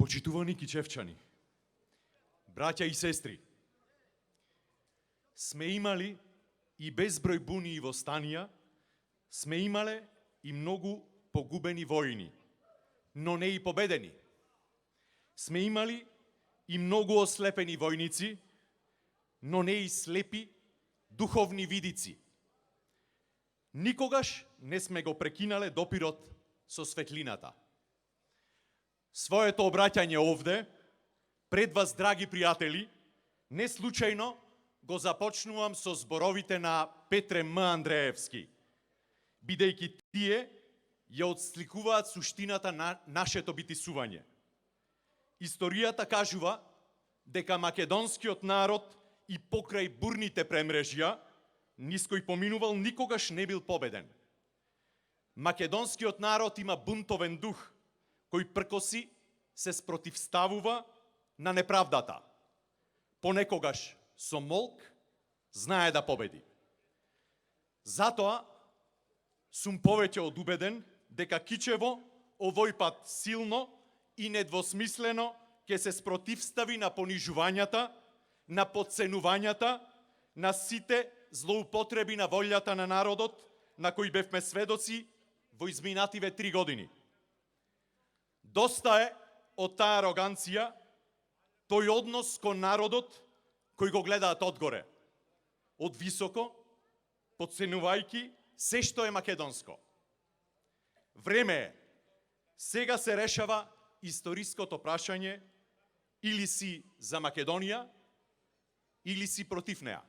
Почитувани кичевчани, браќа и сестри, сме имали и безброј буни и востанија, сме имале и многу погубени војни, но не и победени. Сме имали и многу ослепени војници, но не и слепи духовни видици. Никогаш не сме го прекинале допирот со светлината. Своето обраќање овде, пред вас, драги пријатели, не случајно го започнувам со зборовите на Петре М. Андреевски, бидејќи тие ја отсликуваат суштината на нашето битисување. Историјата кажува дека македонскиот народ и покрај бурните премрежја, низ кој поминувал, никогаш не бил победен. Македонскиот народ има бунтовен дух, кој пркоси се спротивставува на неправдата. Понекогаш со молк знае да победи. Затоа сум повеќе од убеден дека Кичево овој пат силно и недвосмислено ќе се спротивстави на понижувањата, на подценувањата, на сите злоупотреби на волјата на народот, на кои бевме сведоци во изминативе 3 години. Доста е од таа ароганција, тој однос кон народот кој го гледаат одгоре, од високо, подценувајќи се што е македонско. Време е, сега се решава историското прашање, или си за Македонија, или си против неа.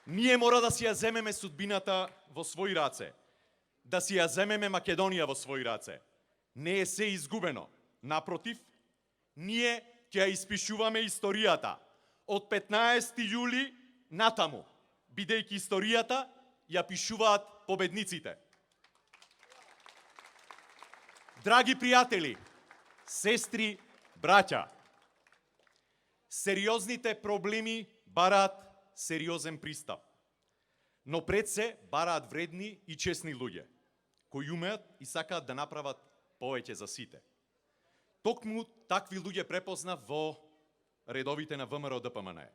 Ние мора да си ја земеме судбината во своји раце, да си ја земеме Македонија во своји раце. Не е се изгубено. Напротив, ние ќе ја испишуваме историјата од 15 јули натаму, бидејќи историјата ја пишуваат победниците. Драги пријатели, сестри, браќа, сериозните проблеми бараат сериозен пристап, но пред се бараат вредни и честни луѓе, кои умеат и сакаат да направат повеќе за сите. Токму такви луѓе препознав во редовите на ВМРО ДПМН.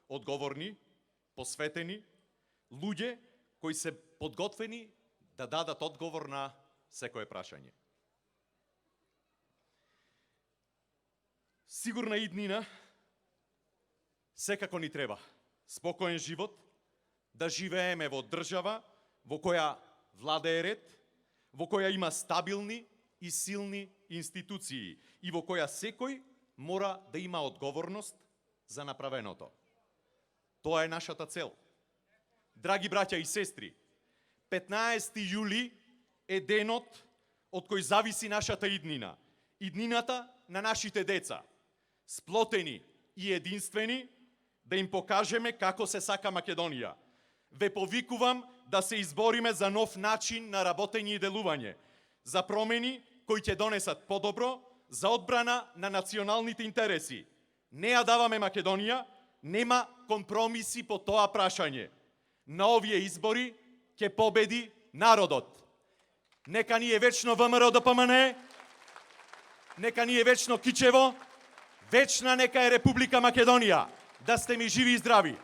Одговорни, посветени, луѓе кои се подготвени да дадат одговор на секое прашање. Сигурна иднина секако ни треба спокоен живот, да живееме во држава во која владее ред, во која има стабилни и силни институции и во која секој мора да има одговорност за направеното. Тоа е нашата цел. Драги браќа и сестри, 15 јули е денот од кој зависи нашата иднина, иднината на нашите деца, сплотени и единствени, да им покажеме како се сака Македонија. Ве повикувам да се избориме за нов начин на работење и делување, за промени кои ќе донесат подобро, за одбрана на националните интереси. Не ја даваме Македонија, нема компромиси по тоа прашање. На овие избори ќе победи народот. Нека ни е вечно ВМРО ДПМН, нека ни е вечно Кичево, вечна нека е Република Македонија. Да сте ми живи и здрави!